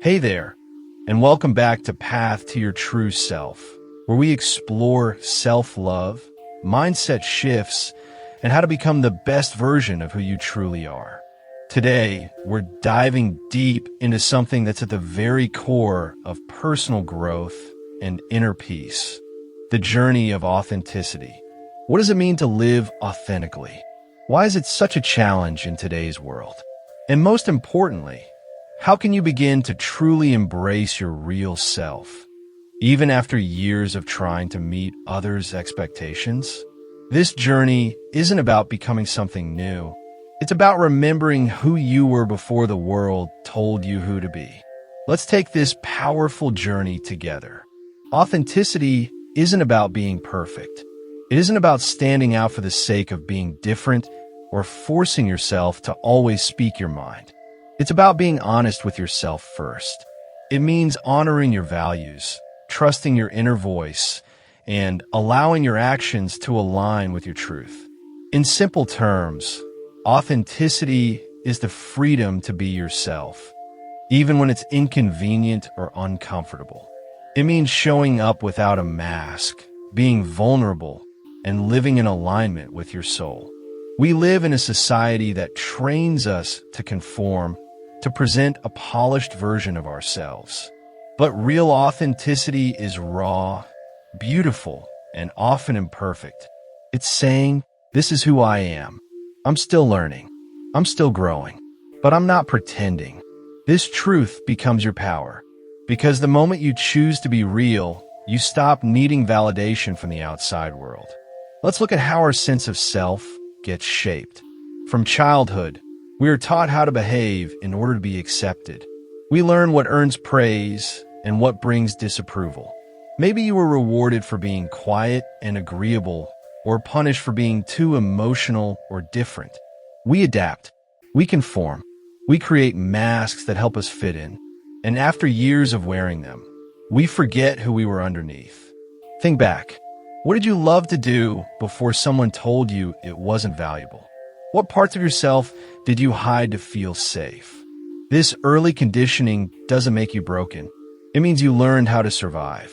Hey there, and welcome back to Path to Your True Self, where we explore self-love, mindset shifts, and how to become the best version of who you truly are. Today, we're diving deep into something that's at the very core of personal growth and inner peace, the journey of authenticity. What does it mean to live authentically? Why is it such a challenge in today's world? And most importantly, how can you begin to truly embrace your real self, even after years of trying to meet others' expectations? This journey isn't about becoming something new. It's about remembering who you were before the world told you who to be. Let's take this powerful journey together. Authenticity isn't about being perfect. It isn't about standing out for the sake of being different or forcing yourself to always speak your mind. It's about being honest with yourself first. It means honoring your values, trusting your inner voice, and allowing your actions to align with your truth. In simple terms, authenticity is the freedom to be yourself, even when it's inconvenient or uncomfortable. It means showing up without a mask, being vulnerable, and living in alignment with your soul. We live in a society that trains us to conform, to present a polished version of ourselves. But real authenticity is raw, beautiful, and often imperfect. It's saying, this is who I am. I'm still learning. I'm still growing. But I'm not pretending. This truth becomes your power. Because the moment you choose to be real, you stop needing validation from the outside world. Let's look at how our sense of self gets shaped. From childhood, we are taught how to behave in order to be accepted. We learn what earns praise and what brings disapproval. Maybe you were rewarded for being quiet and agreeable, or punished for being too emotional or different. We adapt. We conform. We create masks that help us fit in. And after years of wearing them, we forget who we were underneath. Think back. What did you love to do before someone told you it wasn't valuable? What parts of yourself did you hide to feel safe? This early conditioning doesn't make you broken. It means you learned how to survive.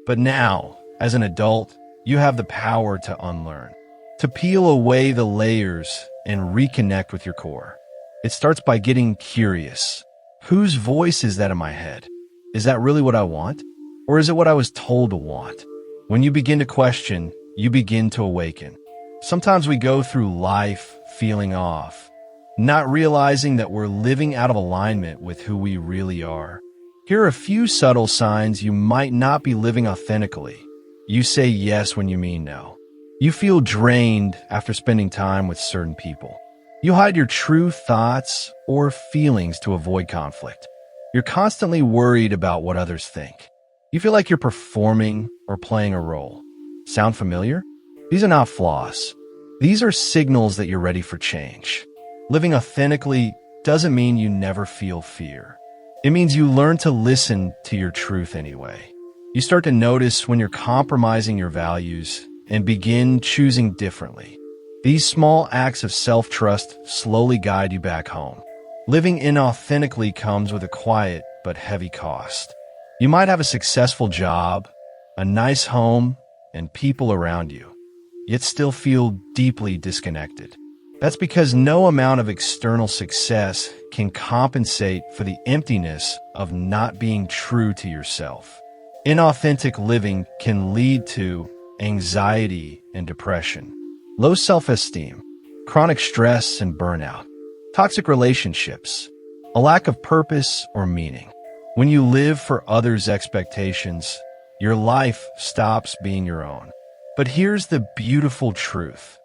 But now, as an adult, you have the power to unlearn, to peel away the layers and reconnect with your core. It starts by getting curious. Whose voice is that in my head? Is that really what I want? Or is it what I was told to want? When you begin to question, you begin to awaken. Sometimes we go through life feeling off, not realizing that we're living out of alignment with who we really are. Here are a few subtle signs you might not be living authentically. You say yes when you mean no. You feel drained after spending time with certain people. You hide your true thoughts or feelings to avoid conflict. You're constantly worried about what others think. You feel like you're performing or playing a role. Sound familiar? These are not flaws. These are signals that you're ready for change. Living authentically doesn't mean you never feel fear. It means you learn to listen to your truth anyway. You start to notice when you're compromising your values and begin choosing differently. These small acts of self-trust slowly guide you back home. Living inauthentically comes with a quiet but heavy cost. You might have a successful job, a nice home, and people around you, yet still feel deeply disconnected. That's because no amount of external success can compensate for the emptiness of not being true to yourself. Inauthentic living can lead to anxiety and depression, low self-esteem, chronic stress and burnout, toxic relationships, a lack of purpose or meaning. When you live for others' expectations, your life stops being your own. But here's the beautiful truth.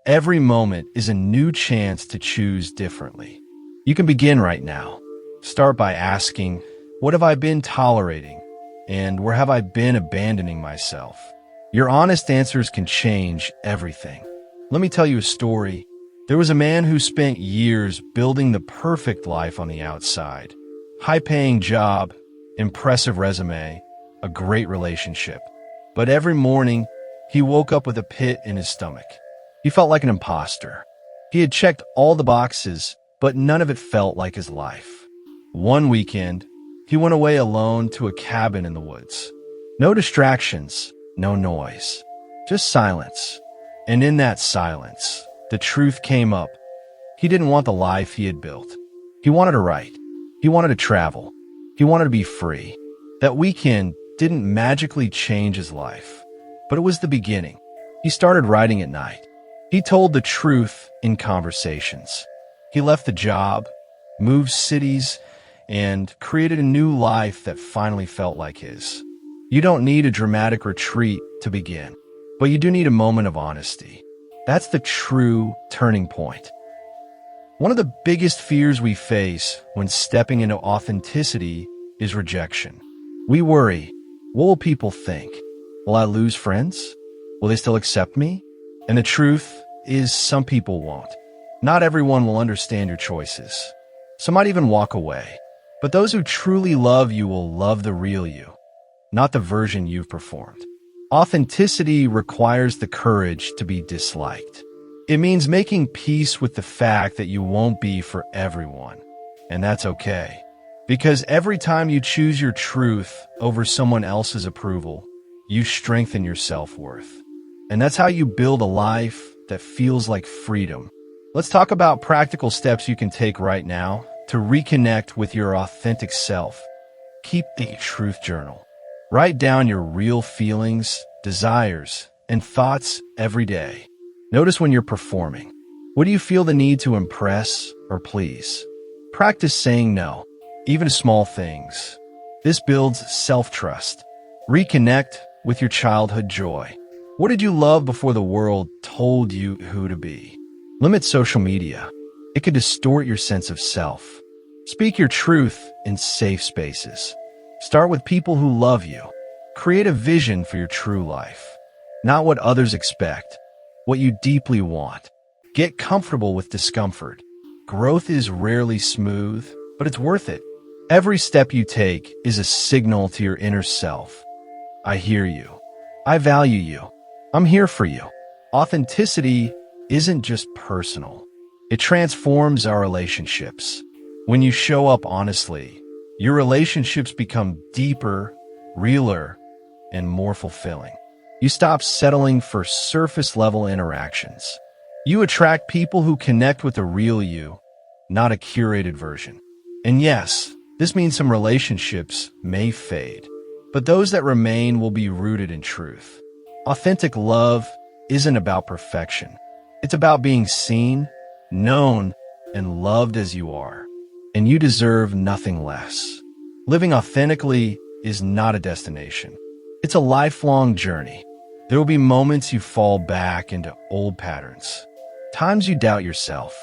Every moment is a new chance to choose differently. You can begin right now. Start by asking, what have I been tolerating? And where have I been abandoning myself? Your honest answers can change everything. Let me tell you a story. There was a man who spent years building the perfect life on the outside. High-paying job, impressive resume, a great relationship. But every morning, he woke up with a pit in his stomach. He felt like an imposter. He had checked all the boxes, but none of it felt like his life. One weekend, He went away alone to a cabin in the woods. No distractions, no noise, just silence. And in that silence, the truth came up. He didn't want the life he had built. He wanted to write. He wanted to travel. He wanted to be free. That weekend didn't magically change his life, but it was the beginning. He started writing at night. He told the truth in conversations. He left the job, moved cities, and created a new life that finally felt like his. You don't need a dramatic retreat to begin, but you do need a moment of honesty. That's the true turning point. One of the biggest fears we face when stepping into authenticity is rejection. We worry, what will people think? Will I lose friends? Will they still accept me? And the truth is, some people won't. Not everyone will understand your choices. Some might even walk away. But those who truly love you will love the real you, not the version you've performed. Authenticity requires the courage to be disliked. It means making peace with the fact that you won't be for everyone. And that's okay. Because every time you choose your truth over someone else's approval, you strengthen your self-worth. And that's how you build a life that feels like freedom. Let's talk about practical steps you can take right now to reconnect with your authentic self. Keep the truth journal. Write down your real feelings, desires, and thoughts every day. Notice when you're performing. What do you feel the need to impress or please? Practice saying no, even to small things. This builds self-trust. Reconnect with your childhood joy. What did you love before the world told you who to be? Limit social media. It could distort your sense of self. Speak your truth in safe spaces. Start with people who love you. Create a vision for your true life. Not what others expect, what you deeply want. Get comfortable with discomfort. Growth is rarely smooth, but it's worth it. Every step you take is a signal to your inner self. I hear you. I value you. I'm here for you. Authenticity isn't just personal. It transforms our relationships. When you show up honestly, your relationships become deeper, realer, and more fulfilling. You stop settling for surface-level interactions. You attract people who connect with the real you, not a curated version. And yes, this means some relationships may fade, but those that remain will be rooted in truth. Authentic love isn't about perfection. It's about being seen, known, and loved as you are. And you deserve nothing less. Living authentically is not a destination. It's a lifelong journey. There will be moments you fall back into old patterns. Times you doubt yourself.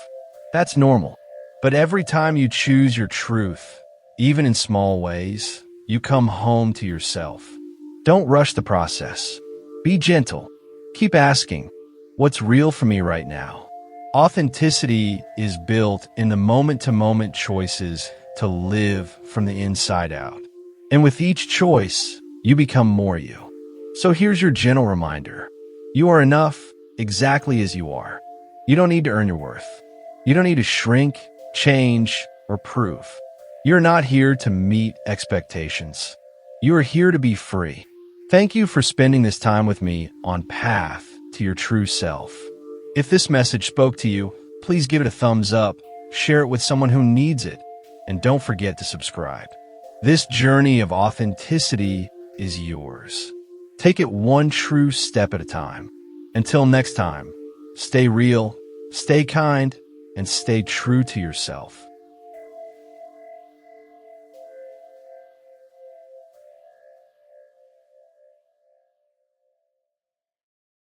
That's normal. But every time you choose your truth, even in small ways, you come home to yourself. Don't rush the process. Be gentle. Keep asking, what's real for me right now? Authenticity is built in the moment-to-moment choices to live from the inside out. And with each choice, you become more you. So here's your gentle reminder. You are enough exactly as you are. You don't need to earn your worth. You don't need to shrink, change, or prove. You're not here to meet expectations. You are here to be free. Thank you for spending this time with me on Path to Your True Self. If this message spoke to you, please give it a thumbs up, share it with someone who needs it, and don't forget to subscribe. This journey of authenticity is yours. Take it one true step at a time. Until next time, stay real, stay kind, and stay true to yourself.